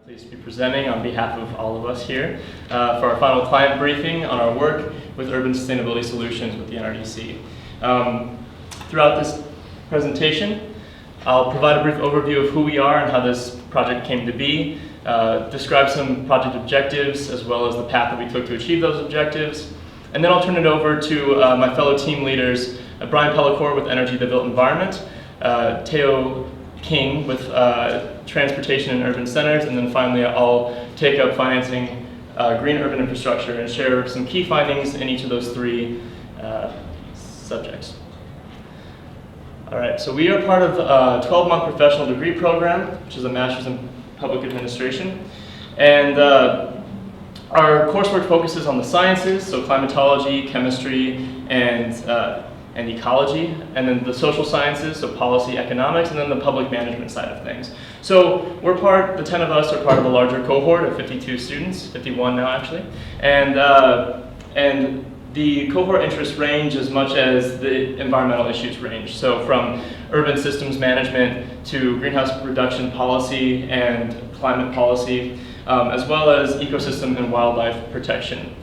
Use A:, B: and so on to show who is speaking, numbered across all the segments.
A: Pleased to be presenting on behalf of all of us here for our final client briefing on our work with urban sustainability solutions with the NRDC. Throughout this presentation, I'll provide a brief overview of who we are and how this project came to be, describe some project objectives as well as the path that we took to achieve those objectives, and then I'll turn it over to my fellow team leaders, Brian Pellicore with Energy the Built Environment, Theo King with Transportation and Urban Centers, and then finally I'll take up financing green urban infrastructure and share some key findings in each of those three subjects. All right, so we are part of a 12-month professional degree program, which is a master's in public administration, and our coursework focuses on the sciences, so climatology, chemistry, and ecology, and then the social sciences, so policy, economics, and then the public management side of things. So the 10 of us are part of a larger cohort of 52 students, 51 now actually, and the cohort interests range as much as the environmental issues range. So from urban systems management to greenhouse reduction policy and climate policy, as well as ecosystem and wildlife protection.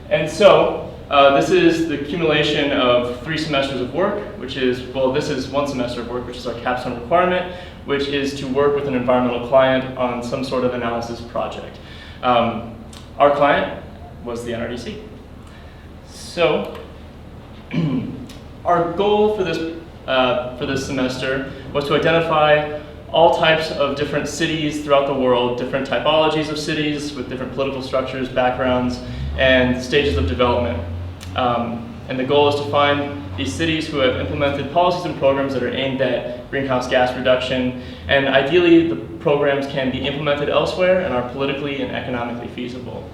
A: And so this is the accumulation of 3 semesters of work, which is, well, this is 1 semester of work, which is our capstone requirement, which is to work with an environmental client on some sort of analysis project. Our client was the NRDC. So our goal for this semester was to identify all types of different cities throughout the world, different typologies of cities with different political structures, backgrounds, and stages of development. And the goal is to find these cities who have implemented policies and programs that are aimed at greenhouse gas reduction, and ideally the programs can be implemented elsewhere and are politically and economically feasible.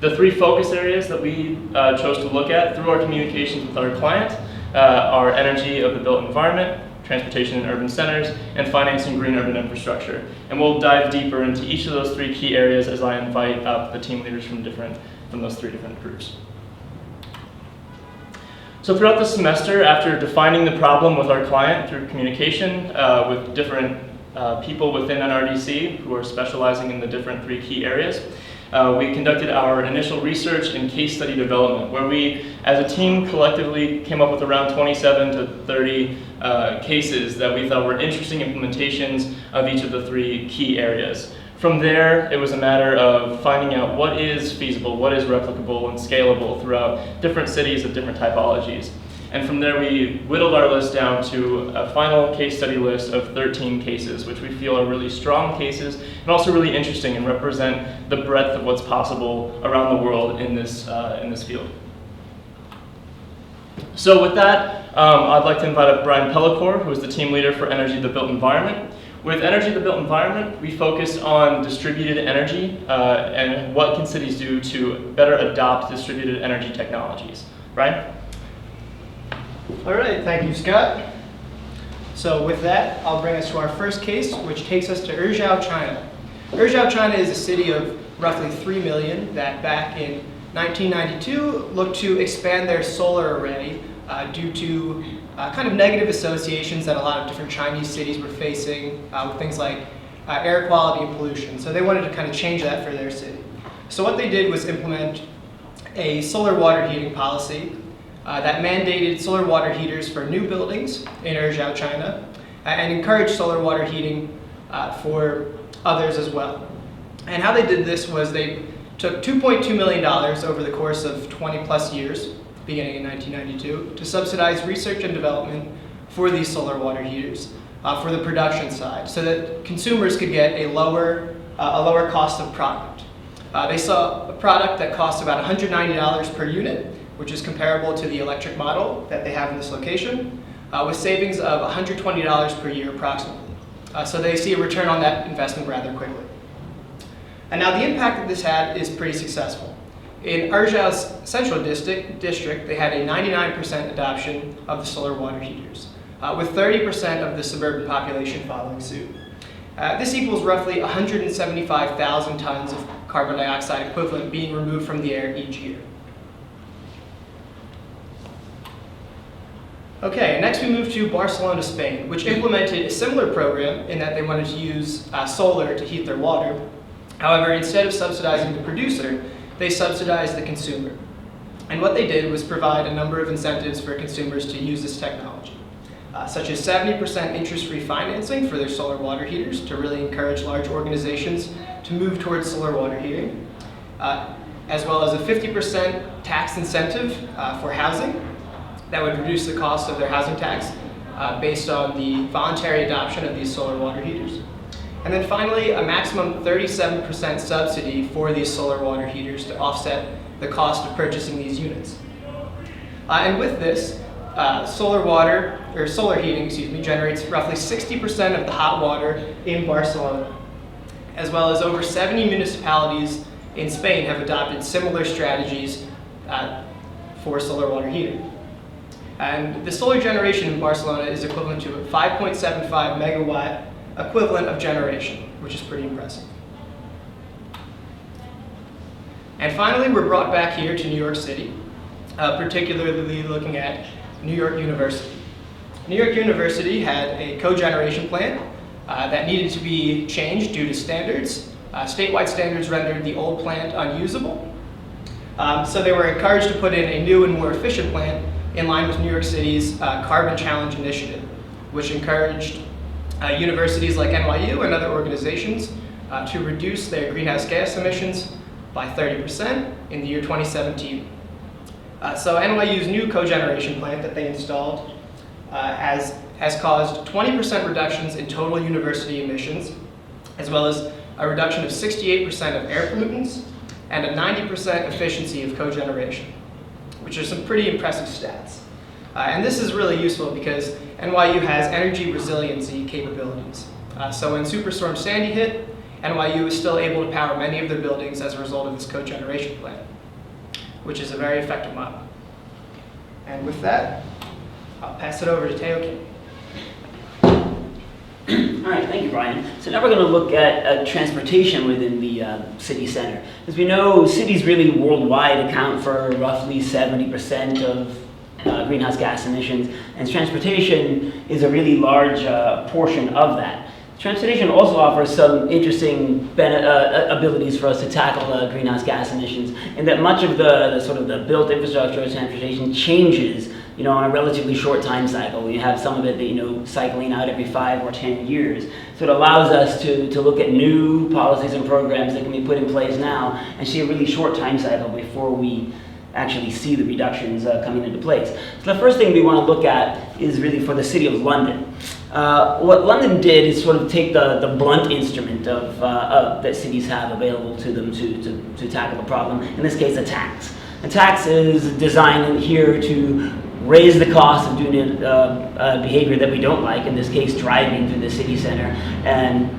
A: The 3 focus areas that we chose to look at through our communications with our client are energy of the built environment, transportation and urban centers, and financing green urban infrastructure. And we'll dive deeper into each of those 3 key areas as I invite up the team leaders from those 3 different groups. So throughout the semester, after defining the problem with our client through communication with different people within NRDC who are specializing in the different 3 key areas, we conducted our initial research and case study development, where we, as a team, collectively came up with around 27 to 30 cases that we thought were interesting implementations of each of the 3 key areas. From there, it was a matter of finding out what is feasible, what is replicable and scalable throughout different cities of different typologies. And from there, we whittled our list down to a final case study list of 13 cases, which we feel are really strong cases and also really interesting and represent the breadth of what's possible around the world in this field. So with that, I'd like to invite up Brian Pellicore, who is the team leader for Energy the Built Environment. With Energy the Built Environment, we focus on distributed energy and what can cities do to better adopt distributed energy technologies. Brian?
B: All right, thank you, Scott. So with that, I'll bring us to our first case, which takes us to Rizhao, China. Rizhao, China is a city of roughly 3 million that back in 1992 looked to expand their solar array due to kind of negative associations that a lot of different Chinese cities were facing with things like air quality and pollution. So they wanted to kind of change that for their city. So what they did was implement a solar water heating policy that mandated solar water heaters for new buildings in Rizhao, China, and encouraged solar water heating for others as well. And how they did this was they took $2.2 million over the course of 20 plus years, beginning in 1992, to subsidize research and development for these solar water heaters for the production side, so that consumers could get a lower cost of product. They saw a product that costs about $190 per unit, which is comparable to the electric model that they have in this location, with savings of $120 per year approximately. So they see a return on that investment rather quickly. And now the impact that this had is pretty successful. In Rizhao's central district, they had a 99% adoption of the solar water heaters, with 30% of the suburban population following suit. This equals roughly 175,000 tons of carbon dioxide equivalent being removed from the air each year. Okay, next we move to Barcelona, Spain, which implemented a similar program in that they wanted to use solar to heat their water. However, instead of subsidizing the producer, they subsidized the consumer. And what they did was provide a number of incentives for consumers to use this technology, such as 70% interest-free financing for their solar water heaters to really encourage large organizations to move towards solar water heating, as well as a 50% tax incentive for housing that would reduce the cost of their housing tax based on the voluntary adoption of these solar water heaters. And then finally, a maximum 37% subsidy for these solar water heaters to offset the cost of purchasing these units. And with this, solar heating, generates roughly 60% of the hot water in Barcelona, as well as over 70 municipalities in Spain have adopted similar strategies for solar water heating. And the solar generation in Barcelona is equivalent to a 5.75 megawatt equivalent of generation, which is pretty impressive. And finally, we're brought back here to New York City, particularly looking at New York University. New York University had a cogeneration plant that needed to be changed due to standards. Statewide standards rendered the old plant unusable. So they were encouraged to put in a new and more efficient plant in line with New York City's Carbon Challenge Initiative, which encouraged universities like NYU and other organizations to reduce their greenhouse gas emissions by 30% in the year 2017. So NYU's new cogeneration plant that they installed has caused 20% reductions in total university emissions, as well as a reduction of 68% of air pollutants and a 90% efficiency of cogeneration, which are some pretty impressive stats. And this is really useful because NYU has energy resiliency capabilities. So when Superstorm Sandy hit, NYU was still able to power many of their buildings as a result of this cogeneration plant, which is a very effective model. And with that, I'll pass it over to Teo Kim.
C: All right, thank you, Brian. So now we're going to look at transportation within the city center. As we know, cities really worldwide account for roughly 70% of greenhouse gas emissions, and transportation is a really large portion of that. Transportation also offers some interesting abilities for us to tackle greenhouse gas emissions, in that much of the sort of the built infrastructure of transportation changes, on a relatively short time cycle. You have some of it that, cycling out every 5 or 10 years. So it allows us to look at new policies and programs that can be put in place now and see a really short time cycle before we actually see the reductions coming into place. So the first thing we want to look at is really for the City of London. What London did is sort of take the blunt instrument of that cities have available to them to tackle the problem, in this case a tax. A tax is designed here to raise the cost of doing behavior that we don't like, in this case driving through the city center, and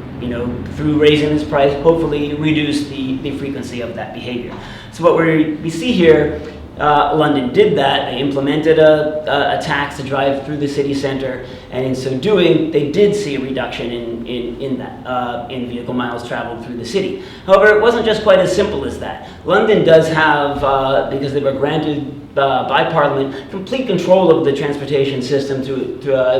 C: through raising this price, hopefully reduce the frequency of that behavior. So what we see here, London did that. They implemented a tax to drive through the city center, and in so doing, they did see a reduction in vehicle miles traveled through the city. However, it wasn't just quite as simple as that. London does have, because they were granted by Parliament, complete control of the transportation system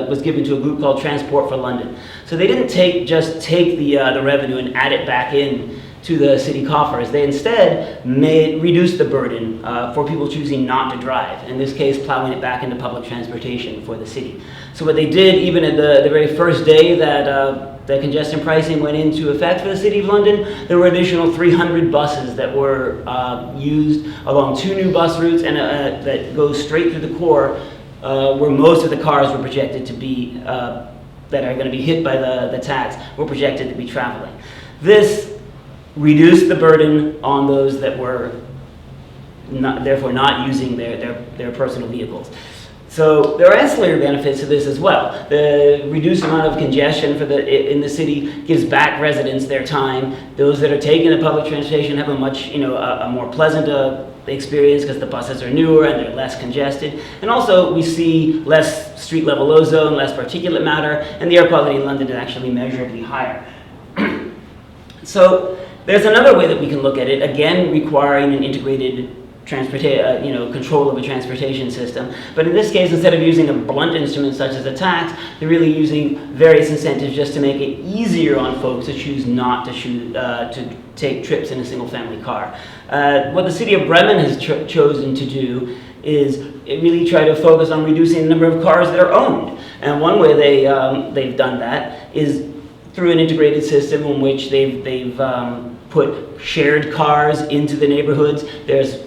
C: was given to a group called Transport for London. So they didn't just take the revenue and add it back in to the city coffers. They instead reduced the burden for people choosing not to drive, in this case plowing it back into public transportation for the city. So what they did, even at the very first day that the congestion pricing went into effect for the City of London, there were additional 300 buses that were used along 2 new bus routes and that goes straight through the core, where most of the cars were projected to be, that are going to be hit by the tax, were projected to be traveling. This reduced the burden on those that were therefore not using their personal vehicles. So there are ancillary benefits to this as well. The reduced amount of congestion in the city gives back residents their time. Those that are taking the public transportation have a much, a more pleasant experience because the buses are newer and they're less congested. And also we see less street level ozone, less particulate matter, and the air quality in London is actually measurably higher. So there's another way that we can look at it, again requiring an integrated control of a transportation system. But in this case, instead of using a blunt instrument such as a tax, they're really using various incentives just to make it easier on folks to choose not to take trips in a single-family car. What the city of Bremen has chosen to do is really try to focus on reducing the number of cars that are owned. And one way they've done that is through an integrated system in which they've put shared cars into the neighborhoods. There's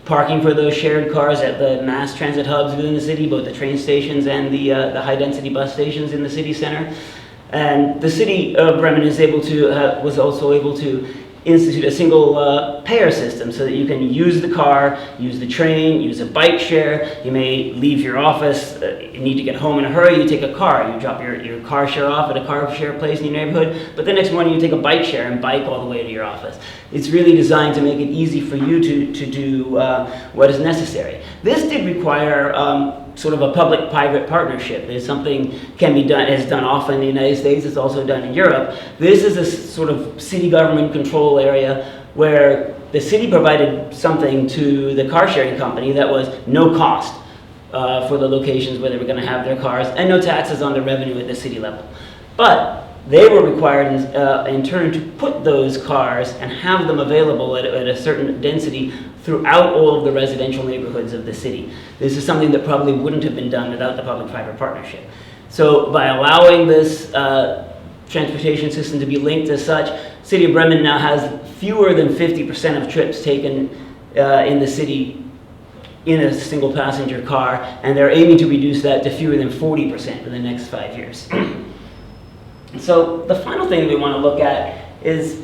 C: parking for those shared cars at the mass transit hubs within the city, both the train stations and the high-density bus stations in the city center. And the city of Bremen was also able to institute a single payer system so that you can use the car, use the train, use a bike share. You may leave your office, you need to get home in a hurry, you take a car, you drop your car share off at a car share place in your neighborhood, but the next morning you take a bike share and bike all the way to your office. It's really designed to make it easy for you to do what is necessary. This did require sort of a public-private partnership. There's something is done often in the United States, it's also done in Europe. This is a sort of city government control area where the city provided something to the car sharing company that was no cost for the locations where they were going to have their cars and no taxes on the revenue at the city level. But they were required in turn to put those cars and have them available at a certain density throughout all of the residential neighborhoods of the city. This is something that probably wouldn't have been done without the public-private partnership. So by allowing this transportation system to be linked as such, City of Bremen now has fewer than 50% of trips taken in the city in a single passenger car, and they're aiming to reduce that to fewer than 40% in the next 5 years. So the final thing we want to look at is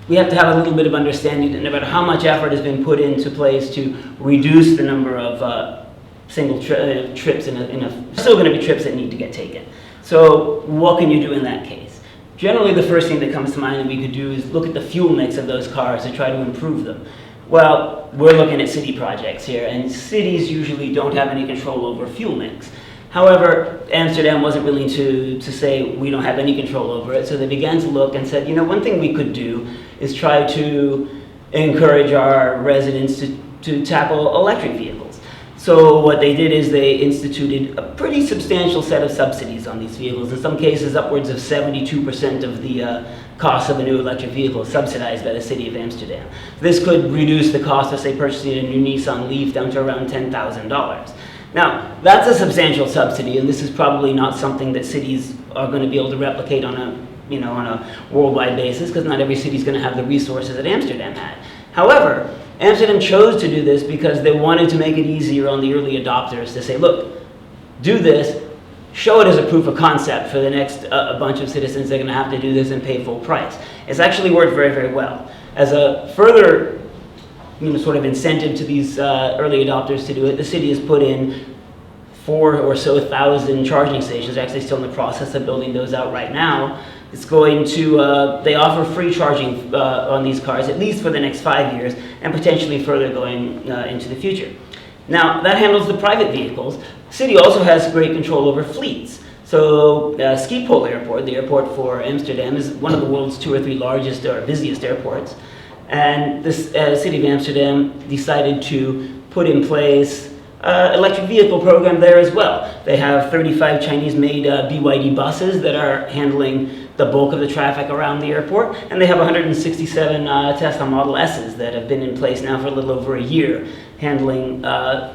C: we have to have a little bit of understanding about how much effort has been put into place to reduce the number of single trips still going to be trips that need to get taken. So what can you do in that case? Generally, the first thing that comes to mind that we could do is look at the fuel mix of those cars to try to improve them. Well, we're looking at city projects here, and cities usually don't have any control over fuel mix. However, Amsterdam wasn't willing to say we don't have any control over it, so they began to look and said, one thing we could do is try to encourage our residents to tackle electric vehicles. So what they did is they instituted a pretty substantial set of subsidies on these vehicles. In some cases, upwards of 72% of the cost of a new electric vehicle is subsidized by the city of Amsterdam. This could reduce the cost of, say, purchasing a new Nissan Leaf down to around $10,000. Now, that's a substantial subsidy, and this is probably not something that cities are going to be able to replicate on a worldwide basis, because not every city is going to have the resources that Amsterdam had. However, Amsterdam chose to do this because they wanted to make it easier on the early adopters to say, look, do this, show it as a proof of concept for the next a bunch of citizens that are going to have to do this and pay full price. It's actually worked very, very well. As a further sort of incentive to these early adopters to do it, the city has put in 4,000 or so charging stations. They're actually still in the process of building those out right now. It's going to, they offer free charging on these cars, at least for the next 5 years, and potentially further going into the future. Now, that handles the private vehicles. The city also has great control over fleets. So Schiphol Airport, the airport for Amsterdam, is one of the world's 2 or 3 largest or busiest airports. And this city of Amsterdam decided to put in place electric vehicle program there as well. They have 35 Chinese-made BYD buses that are handling the bulk of the traffic around the airport, and they have 167 Tesla Model S's that have been in place now for a little over a year, handling a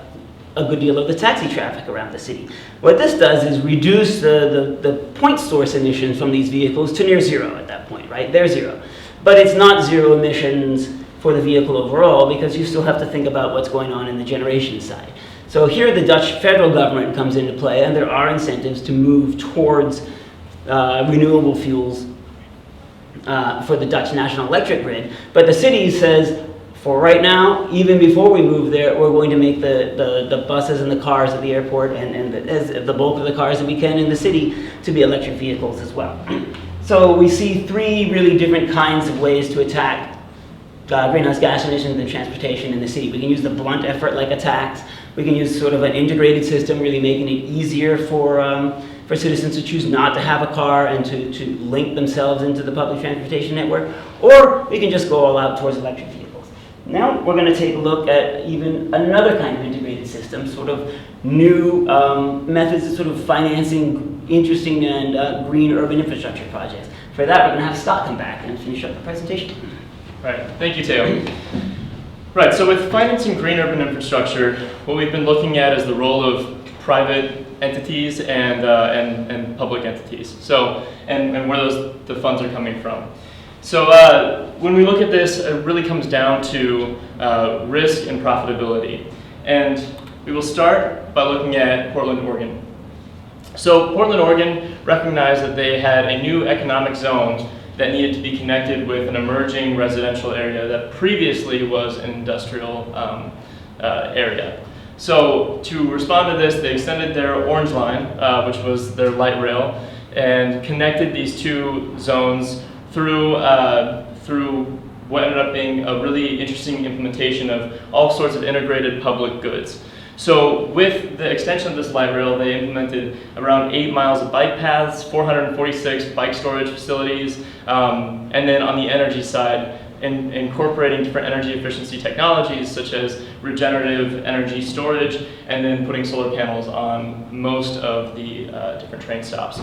C: good deal of the taxi traffic around the city. What this does is reduce the point source emissions from these vehicles to near zero at that point, right? They're zero. But it's not zero emissions for the vehicle overall, because you still have to think about what's going on in the generation side. So here the Dutch federal government comes into play, and there are incentives to move towards renewable fuels for the Dutch national electric grid. But the city says, for right now, even before we move there, we're going to make the buses and the cars at the airport and the bulk of the cars that we can in the city to be electric vehicles as well. So we see 3 really different kinds of ways to attack greenhouse gas emissions and transportation in the city. We can use the blunt effort like a tax. We can use sort of an integrated system, really making it easier for citizens to choose not to have a car and to link themselves into the public transportation network. Or we can just go all out towards electric vehicles. Now we're going to take a look at even another kind of integrated system, sort of new methods of sort of financing interesting and green urban infrastructure projects. For that, we're going to have Scott come back and finish up the presentation.
A: Right, thank you, Teo. Right, so with financing green urban infrastructure, what we've been looking at is the role of private entities and public entities. So, and where the funds are coming from. So when we look at this, it really comes down to risk and profitability. And we will start by looking at Portland, Oregon. So Portland, Oregon recognized that they had a new economic zone that needed to be connected with an emerging residential area that previously was an industrial area. So to respond to this, they extended their Orange Line, which was their light rail, and connected these two zones through what ended up being a really interesting implementation of all sorts of integrated public goods. So with the extension of this light rail, they implemented around 8 miles of bike paths, 446 bike storage facilities, and then on the energy side, incorporating different energy efficiency technologies such as regenerative energy storage, and then putting solar panels on most of the different train stops.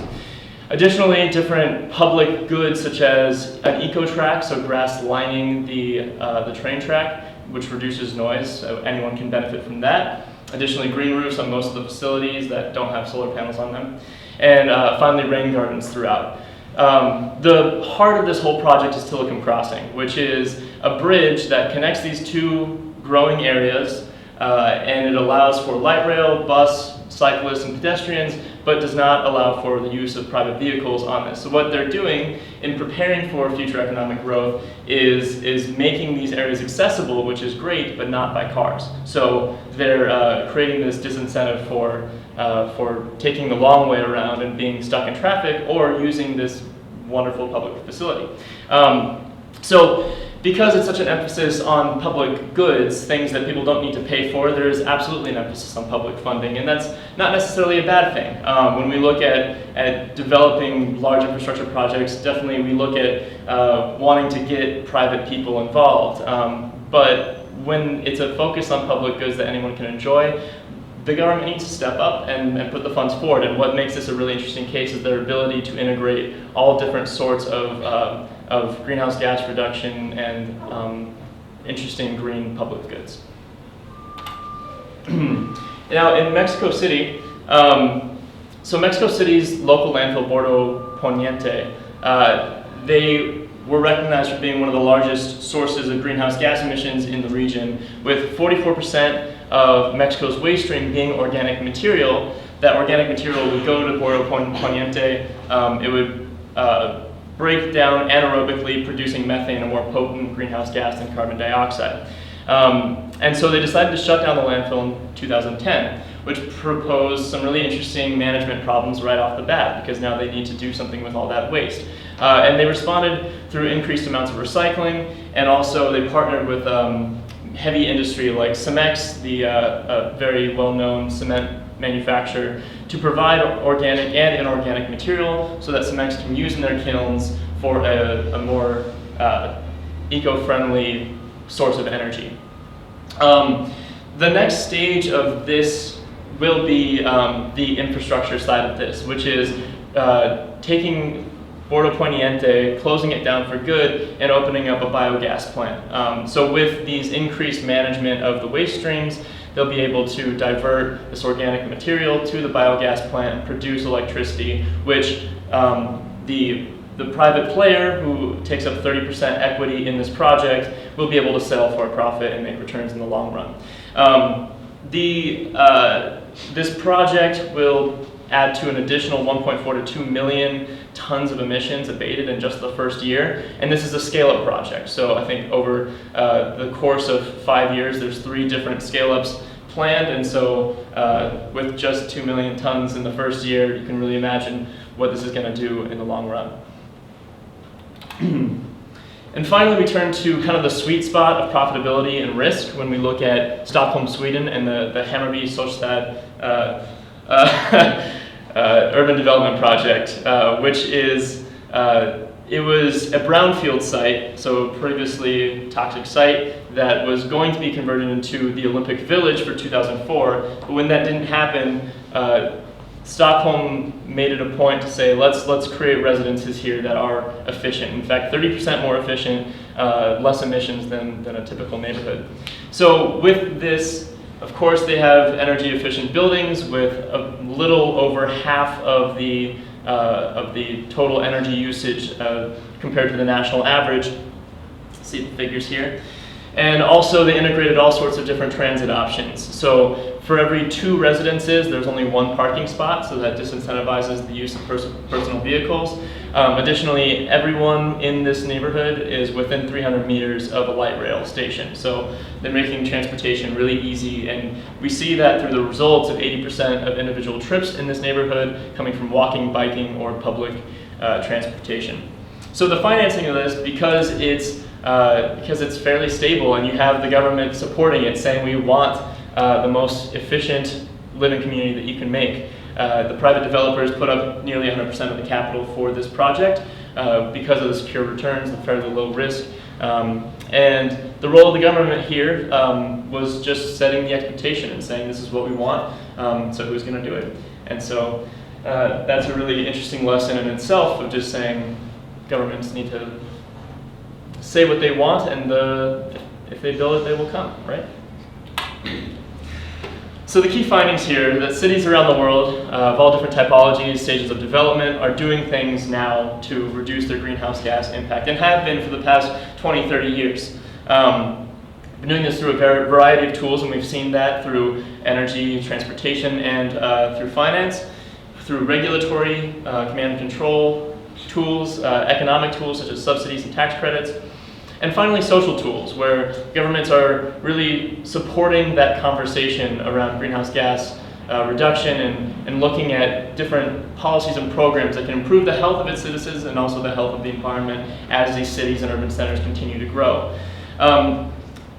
A: Additionally, different public goods such as an eco-track, so grass lining the train track, which reduces noise, so anyone can benefit from that. Additionally, green roofs on most of the facilities that don't have solar panels on them. And finally, rain gardens throughout. The heart of this whole project is Tillicum Crossing, which is a bridge that connects these two growing areas, and it allows for light rail, bus, cyclists, and pedestrians, but does not allow for the use of private vehicles on this. So what they're doing in preparing for future economic growth is making these areas accessible, which is great, but not by cars. So they're creating this disincentive for taking the long way around and being stuck in traffic or using this wonderful public facility. So because it's such an emphasis on public goods, things that people don't need to pay for, there's absolutely an emphasis on public funding, and that's not necessarily a bad thing. When we look at developing large infrastructure projects, definitely we look at wanting to get private people involved. But when it's a focus on public goods that anyone can enjoy, the government needs to step up and put the funds forward. And what makes this a really interesting case is their ability to integrate all different sorts of greenhouse gas reduction and interesting green public goods. Now in Mexico City, so Mexico City's local landfill, Bordo Poniente, they were recognized for being one of the largest sources of greenhouse gas emissions in the region, with 44% of Mexico's waste stream being organic material. That organic material would go to Bordo Poniente. It would break down anaerobically, producing methane, a more potent greenhouse gas than carbon dioxide. And so they decided to shut down the landfill in 2010, which proposed some really interesting management problems right off the bat, because now they need to do something with all that waste. And they responded through increased amounts of recycling, and also they partnered with heavy industry like Cemex, the very well-known cement manufacturer, to provide organic and inorganic material so that Cemex can use in their kilns for a more eco-friendly source of energy. The next stage of this will be the infrastructure side of this, which is taking Bordo Poniente, closing it down for good, and opening up a biogas plant. So with these increased management of the waste streams, they'll be able to divert this organic material to the biogas plant and produce electricity, which the private player who takes up 30% equity in this project will be able to sell for a profit and make returns in the long run. This project will add to an additional 1.4 to 2 million tons of emissions abated in just the first year, and this is a scale-up project. So I think over the course of 5 years, there's 3 different scale-ups planned, and so with just 2 million tons in the first year, you can really imagine what this is going to do in the long run. And finally, we turn to kind of the sweet spot of profitability and risk when we look at Stockholm, Sweden, and the Hammarby Storstad urban development project, which is It was a brownfield site, so a previously toxic site that was going to be converted into the Olympic Village for 2004. But when that didn't happen, Stockholm made it a point to say, let's create residences here that are efficient. In fact, 30% more efficient, less emissions than a typical neighborhood. So with this, of course, they have energy efficient buildings with a little over half of the total energy usage compared to the national average. See the figures here. And also they integrated all sorts of different transit options. So for every 2 residences, there's only 1 parking spot, so that disincentivizes the use of personal vehicles. Additionally, everyone in this neighborhood is within 300 meters of a light rail station. So they're making transportation really easy, and we see that through the results of 80% of individual trips in this neighborhood coming from walking, biking, or public transportation. So the financing of this, because it's fairly stable and you have the government supporting it, saying we want the most efficient living community that you can make. The private developers put up nearly 100% of the capital for this project because of the secure returns, the fairly low risk. And the role of the government here was just setting the expectation and saying this is what we want, so who's going to do it? And so that's a really interesting lesson in itself of just saying governments need to say what they want, and if they build it, they will come, right? So the key findings here, that cities around the world of all different typologies, stages of development, are doing things now to reduce their greenhouse gas impact, and have been for the past 20, 30 years. Been doing this through a variety of tools, and we've seen that through energy, transportation, and through finance, through regulatory, command and control tools, economic tools such as subsidies and tax credits, and finally social tools, where governments are really supporting that conversation around greenhouse gas reduction and looking at different policies and programs that can improve the health of its citizens and also the health of the environment as these cities and urban centers continue to grow.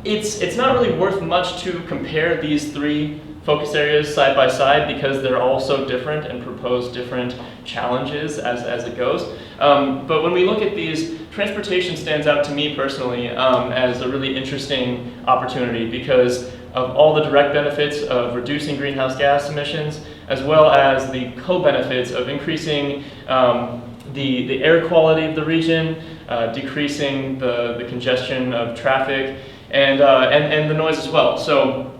A: It's not really worth much to compare these 3 focus areas side by side because they're all so different and propose different challenges as it goes. But when we look at these, transportation stands out to me personally as a really interesting opportunity because of all the direct benefits of reducing greenhouse gas emissions, as well as the co-benefits of increasing the air quality of the region, decreasing the congestion of traffic, and the noise as well. So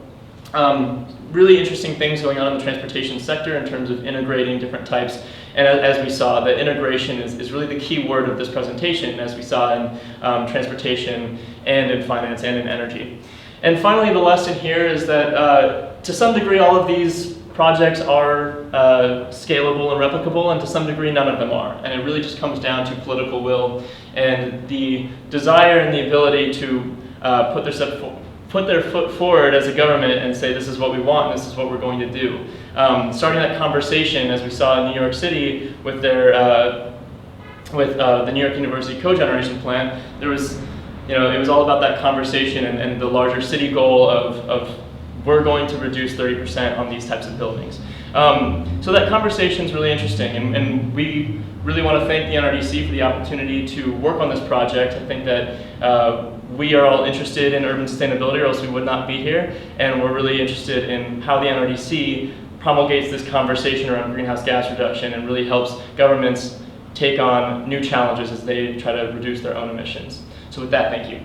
A: really interesting things going on in the transportation sector in terms of integrating different types. And as we saw, the integration is really the key word of this presentation, as we saw in transportation and in finance and in energy. And finally, the lesson here is that to some degree, all of these projects are scalable and replicable, and to some degree, none of them are. And it really just comes down to political will and the desire and the ability to put their foot forward as a government and say this is what we want, and this is what we're going to do. Starting that conversation, as we saw in New York City with the New York University cogeneration plan, there was, it was all about that conversation and the larger city goal of we're going to reduce 30% on these types of buildings. So that conversation is really interesting, and we really want to thank the NRDC for the opportunity to work on this project. I think that we are all interested in urban sustainability, or else we would not be here, and we're really interested in how the NRDC promulgates this conversation around greenhouse gas reduction and really helps governments take on new challenges as they try to reduce their own emissions. So with that, thank you.